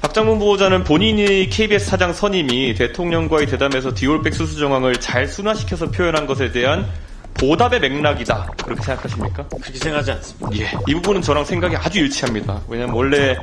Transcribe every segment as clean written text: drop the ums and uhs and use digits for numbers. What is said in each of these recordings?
박장문 보호자는 본인이 KBS 사장 선임이 대통령과의 대담에서 디올백 수수 정황을 잘 순화시켜서 표현한 것에 대한 보답의 맥락이다. 그렇게 생각하십니까? 그렇게 생각하지 않습니다. 예, 이 부분은 저랑 생각이 아주 일치합니다. 왜냐면 원래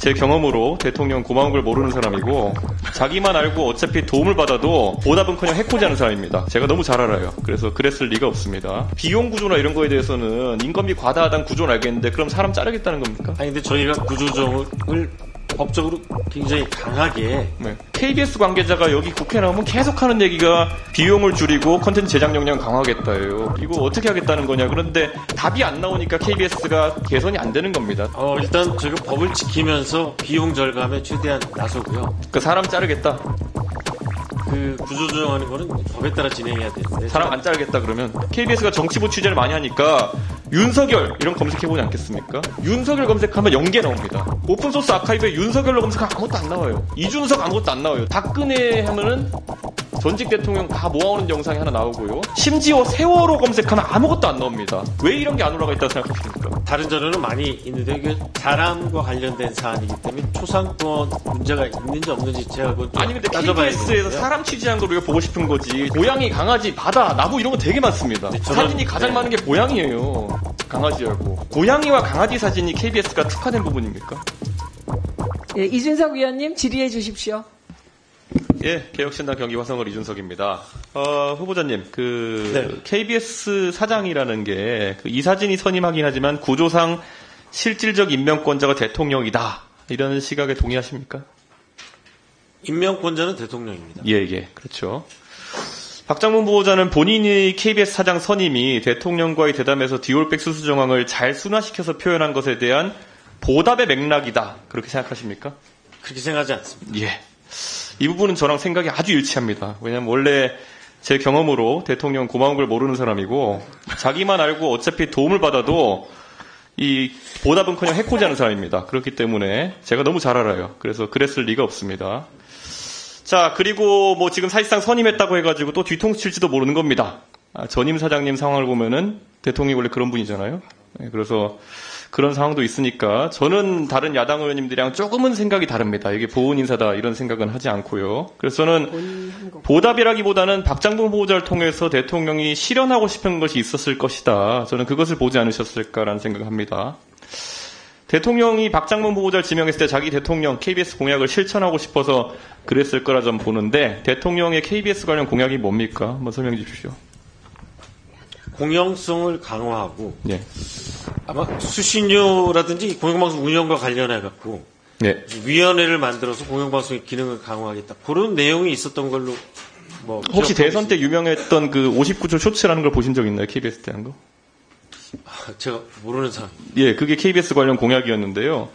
제 경험으로 대통령 고마운 걸 모르는 사람이고 자기만 알고 어차피 도움을 받아도 보답은커녕 해코지하는 사람입니다. 제가 너무 잘 알아요. 그래서 그랬을 리가 없습니다. 비용 구조나 이런 거에 대해서는 인건비 과다하다는 구조는 알겠는데 그럼 사람 자르겠다는 겁니까? 아니 근데 저희가 구조조정을 법적으로 굉장히 강하게 KBS 관계자가 여기 국회 나오면 계속 하는 얘기가 비용을 줄이고 컨텐츠 제작 역량 강화하겠다예요. 이거 어떻게 하겠다는 거냐. 그런데 답이 안 나오니까 KBS가 개선이 안 되는 겁니다. 일단 저희가 법을 지키면서 비용 절감에 최대한 나서고요. 그 사람 자르겠다. 그 구조조정하는 거는 법에 따라 진행해야 되는데 사람 안 자르겠다 그러면 KBS가 정치부 취재를 많이 하니까 윤석열 이런 검색해보지 않겠습니까? 윤석열 검색하면 0개 나옵니다. 오픈소스 아카이브에 윤석열로 검색하면 아무것도 안 나와요. 이준석 아무것도 안 나와요. 박근혜 하면은 전직 대통령 다 모아오는 영상이 하나 나오고요. 심지어 세월호 검색하면 아무것도 안 나옵니다. 왜 이런 게 안 올라가 있다고 생각하십니까? 다른 자료는 많이 있는데 이게 사람과 관련된 사안이기 때문에 초상권 문제가 있는지 없는지 제가 그건 아니 근데 KBS에서 사람 취재한 걸 우리가 보고 싶은 거지. 고양이, 강아지, 바다, 나무 이런 거 되게 많습니다. 사진이 가장 많은 게 고양이에요. 강아지하고. 고양이와 강아지 사진이 KBS가 특화된 부분입니까? 예, 이준석 위원님 질의해 주십시오. 예, 개혁신당 경기 화성을 이준석입니다. 후보자님, 네. KBS 사장이라는 게 이 사진이 선임하긴 하지만 구조상 실질적 임명권자가 대통령이다. 이런 시각에 동의하십니까? 임명권자는 대통령입니다. 예, 그렇죠. 박장문 보호자는 본인이 KBS 사장 선임이 대통령과의 대담에서 디올백 수수 정황을 잘 순화시켜서 표현한 것에 대한 보답의 맥락이다. 그렇게 생각하십니까? 그렇게 생각하지 않습니다. 예. 이 부분은 저랑 생각이 아주 일치합니다. 왜냐면 원래 제 경험으로 대통령 고마운 걸 모르는 사람이고 자기만 알고 어차피 도움을 받아도 이 보답은커녕 해코지하는 사람입니다. 그렇기 때문에 제가 너무 잘 알아요. 그래서 그랬을 리가 없습니다. 자, 그리고 뭐 지금 사실상 선임했다고 해가지고 또 뒤통수 칠지도 모르는 겁니다. 전임 사장님 상황을 보면은 대통령이 원래 그런 분이잖아요. 네, 그래서 그런 상황도 있으니까 저는 다른 야당 의원님들이랑 조금은 생각이 다릅니다. 이게 보훈 인사다 이런 생각은 하지 않고요. 그래서 저는 보답이라기보다는 박장문 보호자를 통해서 대통령이 실현하고 싶은 것이 있었을 것이다. 저는 그것을 보지 않으셨을까라는 생각을 합니다. 대통령이 박장문 보호자를 지명했을 때 자기 대통령 KBS 공약을 실천하고 싶어서 그랬을 거라 좀 보는데 대통령의 KBS 관련 공약이 뭡니까? 한번 설명해 주십시오. 공영성을 강화하고 예. 아마 수신료라든지 공영방송 운영과 관련해 갖고 예. 위원회를 만들어서 공영방송의 기능을 강화하겠다. 그런 내용이 있었던 걸로 뭐 혹시 대선 때 유명했던 그 59초 쇼츠라는 걸 보신 적 있나요? KBS 때 한 거? 제가 모르는 상황. 예, 그게 KBS 관련 공약이었는데요.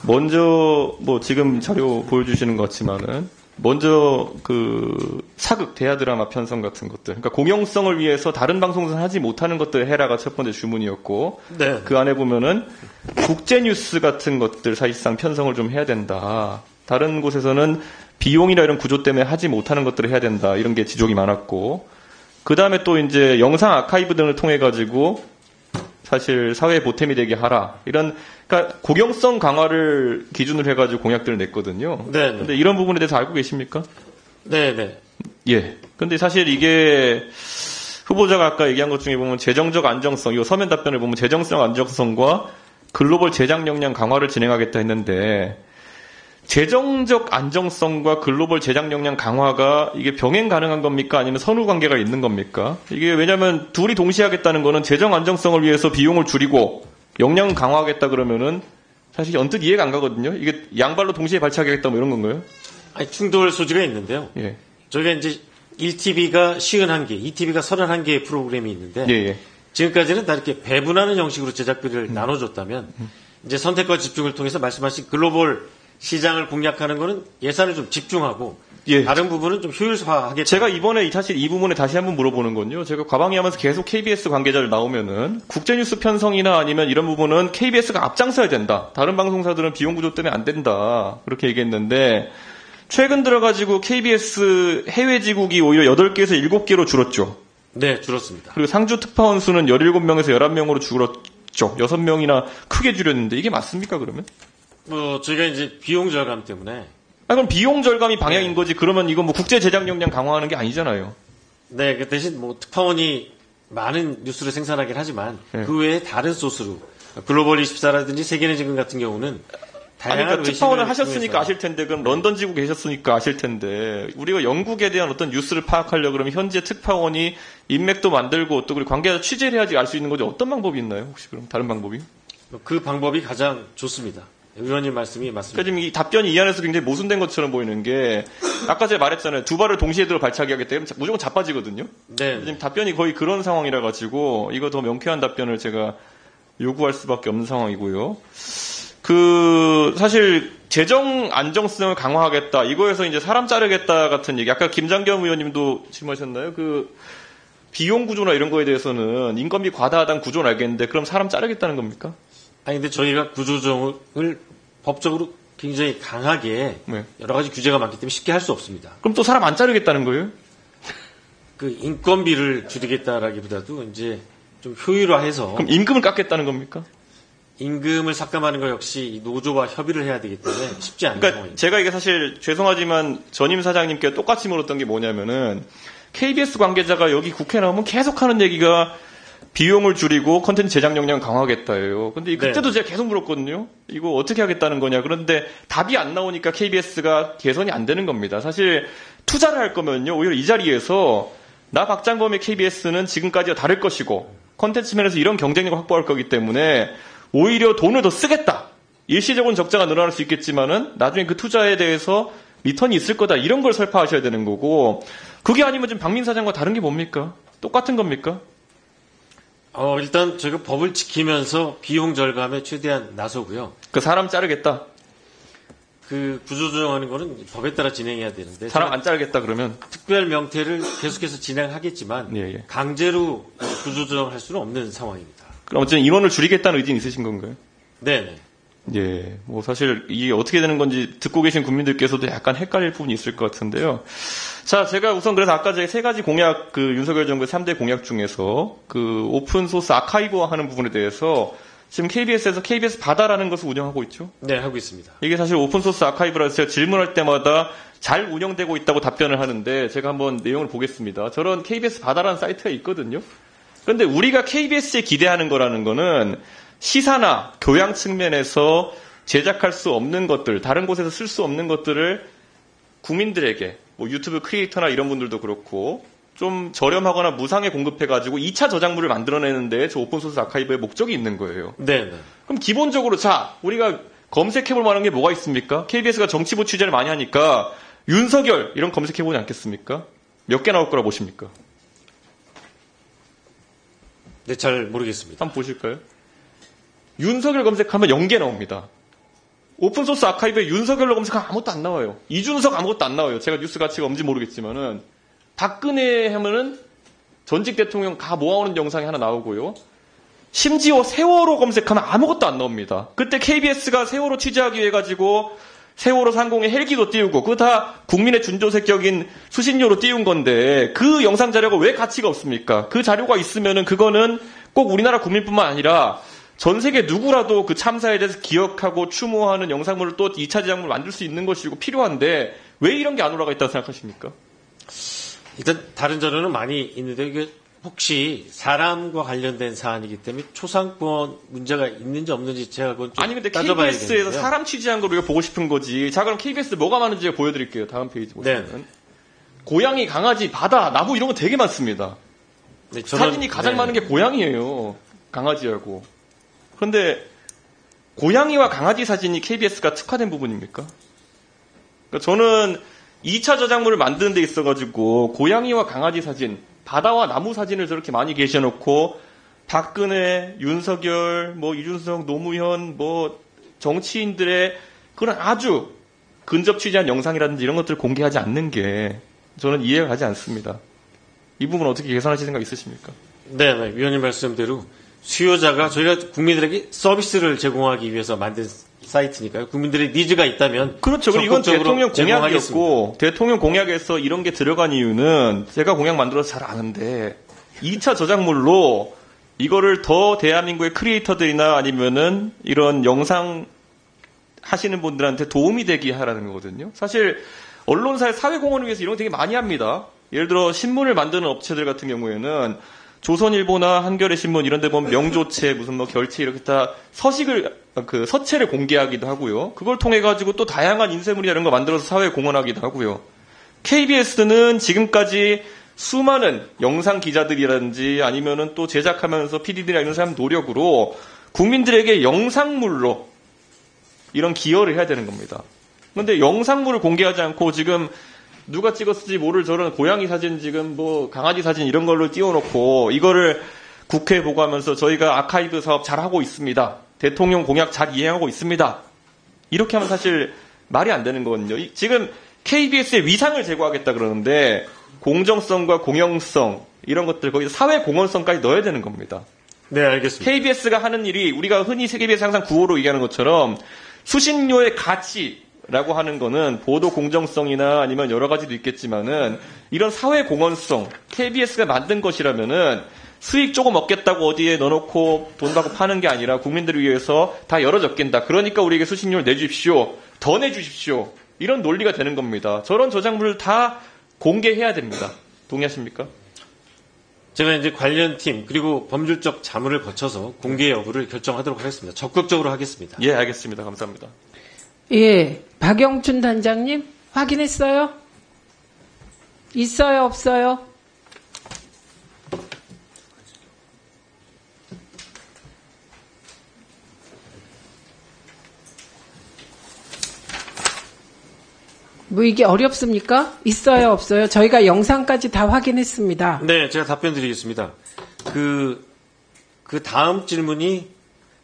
먼저 뭐 지금 자료 보여주시는 것 같지만은 먼저 그 사극 대하 드라마 편성 같은 것들, 그러니까 공영성을 위해서 다른 방송사는 하지 못하는 것들 해라가 첫 번째 주문이었고, 네. 그 안에 보면은 국제 뉴스 같은 것들 사실상 편성을 좀 해야 된다. 다른 곳에서는 비용이나 이런 구조 때문에 하지 못하는 것들을 해야 된다. 이런 게 지적이 많았고, 그 다음에 또 이제 영상 아카이브 등을 통해 가지고 사실 사회에 보탬이 되게 하라. 이런, 그러니까 공영성 강화를 기준으로 해가지고 공약들을 냈거든요. 네. 근데 이런 부분에 대해서 알고 계십니까? 네. 예. 근데 사실 이게 후보자가 아까 얘기한 것 중에 보면 재정적 안정성, 이 서면 답변을 보면 재정성 안정성과 글로벌 제작 역량 강화를 진행하겠다 했는데 재정적 안정성과 글로벌 제작 역량 강화가 이게 병행 가능한 겁니까? 아니면 선후 관계가 있는 겁니까? 이게 왜냐면 둘이 동시에 하겠다는 거는 재정 안정성을 위해서 비용을 줄이고 역량 강화하겠다 그러면은 사실 언뜻 이해가 안 가거든요. 이게 양발로 동시에 발차하겠다 뭐 이런 건가요? 아니, 충돌 소지가 있는데요. 예. 저희가 이제 1TV가 51개, 2TV가 31개의 프로그램이 있는데 예. 지금까지는 다 이렇게 배분하는 형식으로 제작비를 나눠줬다면 이제 선택과 집중을 통해서 말씀하신 글로벌 시장을 공략하는 거는 예산을 좀 집중하고 예. 다른 부분은 좀 효율화하겠다. 제가 이번에 사실 이 부분에 다시 한번 물어보는 건요. 제가 과방위 하면서 계속 KBS 관계자를 나오면은 국제뉴스 편성이나 아니면 이런 부분은 KBS가 앞장서야 된다. 다른 방송사들은 비용 구조 때문에 안 된다. 그렇게 얘기했는데 최근 들어가지고 KBS 해외 지국이 오히려 8개에서 7개로 줄었죠. 네, 줄었습니다. 그리고 상주 특파원 수는 17명에서 11명으로 줄었죠. 6명이나 크게 줄였는데 이게 맞습니까 그러면? 저희가 이제 비용 절감 때문에. 그럼 비용 절감이 방향인 거지. 그러면 이거 뭐 국제 제작 역량 강화하는 게 아니잖아요. 네, 그 대신 특파원이 많은 뉴스를 생산하긴 하지만 그 외에 다른 소스로 글로벌 24라든지 세계내지금 같은 경우는 다양한 그러니까 특파원을 하셨으니까 통해서. 아실 텐데 그럼 런던 지구 계셨으니까 아실 텐데 우리가 영국에 대한 어떤 뉴스를 파악하려고 그러면 현재 특파원이 인맥도 만들고 또 그리고 관계자 취재를 해야지 알 수 있는 거지 어떤 방법이 있나요? 혹시 그럼 다른 방법이? 그 방법이 가장 좋습니다. 의원님 말씀이 맞습니다. 그러니까 지금 이 답변이 이 안에서 굉장히 모순된 것처럼 보이는 게 아까 제가 말했잖아요. 두 발을 동시에 들어 발차기 하기 때문에 무조건 자빠지거든요. 네. 지금 답변이 거의 그런 상황이라 가지고 이거 더 명쾌한 답변을 제가 요구할 수밖에 없는 상황이고요. 사실 재정 안정성을 강화하겠다. 이거에서 이제 사람 자르겠다 같은 얘기. 아까 김장겸 의원님도 질문하셨나요? 비용 구조나 이런 거에 대해서는 인건비 과다하다는 구조는 알겠는데 그럼 사람 자르겠다는 겁니까? 아니 근데 저희가 구조조정을 법적으로 굉장히 강하게 네. 여러 가지 규제가 많기 때문에 쉽게 할 수 없습니다. 그럼 또 사람 안 자르겠다는 거예요? 그 인건비를 줄이겠다라기보다도 이제 좀 효율화해서 그럼 임금을 깎겠다는 겁니까? 임금을 삭감하는 것 역시 노조와 협의를 해야 되기 때문에 쉽지 않은 그러니까 상황입니다. 제가 이게 사실 죄송하지만 전임 사장님께 똑같이 물었던 게 뭐냐면은 KBS 관계자가 여기 국회 나오면 계속 하는 얘기가 비용을 줄이고 컨텐츠 제작 역량 강화하겠다예요. 근데 그때도 제가 계속 물었거든요. 이거 어떻게 하겠다는 거냐. 그런데 답이 안 나오니까 KBS가 개선이 안 되는 겁니다. 사실 투자를 할 거면요. 오히려 이 자리에서 나 박장범의 KBS는 지금까지와 다를 것이고 컨텐츠 면에서 이런 경쟁력을 확보할 거기 때문에 오히려 돈을 더 쓰겠다. 일시적으로는 적자가 늘어날 수 있겠지만은 나중에 그 투자에 대해서 리턴이 있을 거다. 이런 걸 설파하셔야 되는 거고 그게 아니면 지금 박민 사장과 다른 게 뭡니까? 똑같은 겁니까? 일단 저희가 법을 지키면서 비용 절감에 최대한 나서고요. 그 사람 자르겠다. 그 구조조정하는 거는 법에 따라 진행해야 되는데 사람 안 자르겠다 그러면 특별 명태를 계속해서 진행하겠지만 예. 강제로 구조조정을 할 수는 없는 상황입니다. 그럼 어쨌든 인원을 줄이겠다는 의지는 있으신 건가요? 네네. 예, 뭐 사실 이게 어떻게 되는 건지 듣고 계신 국민들께서도 약간 헷갈릴 부분이 있을 것 같은데요. 자, 제가 우선 그래서 아까 제가 세 가지 공약, 윤석열 정부의 3대 공약 중에서 오픈소스 아카이브화 하는 부분에 대해서 지금 KBS에서 KBS 바다라는 것을 운영하고 있죠. 네, 하고 있습니다. 이게 사실 오픈소스 아카이브라서 제가 질문할 때마다 잘 운영되고 있다고 답변을 하는데 제가 한번 내용을 보겠습니다. 저런 KBS 바다라는 사이트가 있거든요. 그런데 우리가 KBS에 기대하는 거라는 거는 시사나 교양 측면에서 제작할 수 없는 것들, 다른 곳에서 쓸 수 없는 것들을 국민들에게 뭐 유튜브 크리에이터나 이런 분들도 그렇고 좀 저렴하거나 무상에 공급해가지고 2차 저작물을 만들어내는데 저 오픈소스 아카이브의 목적이 있는 거예요. 네. 그럼 기본적으로 우리가 검색해볼 만한 게 뭐가 있습니까? KBS가 정치부 취재를 많이 하니까 윤석열 이런 검색해보지 않겠습니까? 몇 개 나올 거라 보십니까? 네, 잘 모르겠습니다. 한번 보실까요? 윤석열 검색하면 0개 나옵니다. 오픈소스 아카이브에 윤석열로 검색하면 아무것도 안 나와요. 이준석 아무것도 안 나와요. 제가 뉴스 가치가 없는지 모르겠지만은 박근혜 하면은 전직 대통령 다 모아오는 영상이 하나 나오고요. 심지어 세월호 검색하면 아무것도 안 나옵니다. 그때 KBS가 세월호 취재하기 위해 가지고 세월호 상공에 헬기도 띄우고 그거 다 국민의 준조색격인 수신료로 띄운 건데 그 영상 자료가 왜 가치가 없습니까? 그 자료가 있으면은 그거는 꼭 우리나라 국민뿐만 아니라 전 세계 누구라도 그 참사에 대해서 기억하고 추모하는 영상물을 또 2차 제작물을 만들 수 있는 것이고 필요한데 왜 이런 게 안 올라가 있다고 생각하십니까? 일단 다른 자료는 많이 있는데 이게 혹시 사람과 관련된 사안이기 때문에 초상권 문제가 있는지 없는지 제가 그건 좀 아니 근데 따져봐야겠는데요. KBS에서 사람 취재한 걸 우리가 보고 싶은 거지. 자 그럼 KBS 뭐가 많은지 제가 보여드릴게요. 다음 페이지 보시면. 네. 고양이, 강아지, 바다, 나무 이런 거 되게 많습니다. 네, 사진이 가장 많은 게 고양이에요. 강아지하고. 그런데 고양이와 강아지 사진이 KBS가 특화된 부분입니까? 그러니까 저는 2차 저작물을 만드는 데 있어가지고 고양이와 강아지 사진, 바다와 나무 사진을 저렇게 많이 계셔놓고 박근혜, 윤석열, 이준석, 노무현, 정치인들의 그런 아주 근접 취재한 영상이라든지 이런 것들을 공개하지 않는 게 저는 이해가 가지 않습니다. 이 부분 어떻게 개선하실 생각 있으십니까? 네, 위원님 말씀대로 수요자가 저희가 국민들에게 서비스를 제공하기 위해서 만든 사이트니까요. 국민들의 니즈가 있다면 그렇죠. 이건 대통령 제공하겠습니다. 공약이었고 대통령 공약에서 이런 게 들어간 이유는 제가 공약 만들어서 잘 아는데 2차 저작물로 이거를 더 대한민국의 크리에이터들이나 아니면은 이런 영상 하시는 분들한테 도움이 되게 하라는 거거든요. 사실 언론사의 사회공헌을 위해서 이런 거 되게 많이 합니다. 예를 들어 신문을 만드는 업체들 같은 경우에는 조선일보나 한겨레 신문 이런 데 보면 명조체 무슨 뭐 결체 이렇게 다 서체를 공개하기도 하고요. 그걸 통해 가지고 또 다양한 인쇄물이나 이런 거 만들어서 사회에 공헌하기도 하고요. KBS는 지금까지 수많은 영상 기자들이라든지 아니면은 또 제작하면서 PD들이나 이런 사람 노력으로 국민들에게 영상물로 이런 기여를 해야 되는 겁니다. 그런데 영상물을 공개하지 않고 지금 누가 찍었을지 모를 저런 고양이 사진 지금 뭐 강아지 사진 이런 걸로 띄워놓고 이거를 국회에 보고하면서 저희가 아카이브 사업 잘하고 있습니다. 대통령 공약 잘 이행하고 있습니다. 이렇게 하면 사실 말이 안 되는 거거든요. 지금 KBS의 위상을 제고하겠다 그러는데 공정성과 공영성 이런 것들 거기서 사회 공헌성까지 넣어야 되는 겁니다. 네, 알겠습니다. KBS가 하는 일이 우리가 흔히 KBS 항상 구호로 얘기하는 것처럼 수신료의 가치라고 하는 거는 보도 공정성이나 아니면 여러 가지도 있겠지만은 이런 사회 공헌성 KBS가 만든 것이라면은 수익 조금 얻겠다고 어디에 넣어놓고 돈 받고 파는 게 아니라 국민들을 위해서 다 열어젖긴다. 그러니까 우리에게 수신료를 내주십시오. 더 내주십시오. 이런 논리가 되는 겁니다. 저런 저작물을 다 공개해야 됩니다. 동의하십니까? 제가 이제 관련 팀 그리고 법률적 자문을 거쳐서 공개 여부를 결정하도록 하겠습니다. 적극적으로 하겠습니다. 예, 알겠습니다. 감사합니다. 예, 박영춘 단장님 확인했어요? 있어요, 없어요? 뭐 이게 어렵습니까? 있어요, 없어요? 저희가 영상까지 다 확인했습니다. 네, 제가 답변 드리겠습니다. 그 다음 질문이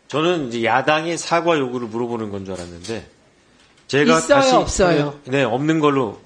저는 이제 야당의 사과 요구를 물어보는 건 줄 알았는데 제가 있어요, 다시 없어요? 네, 없는 걸로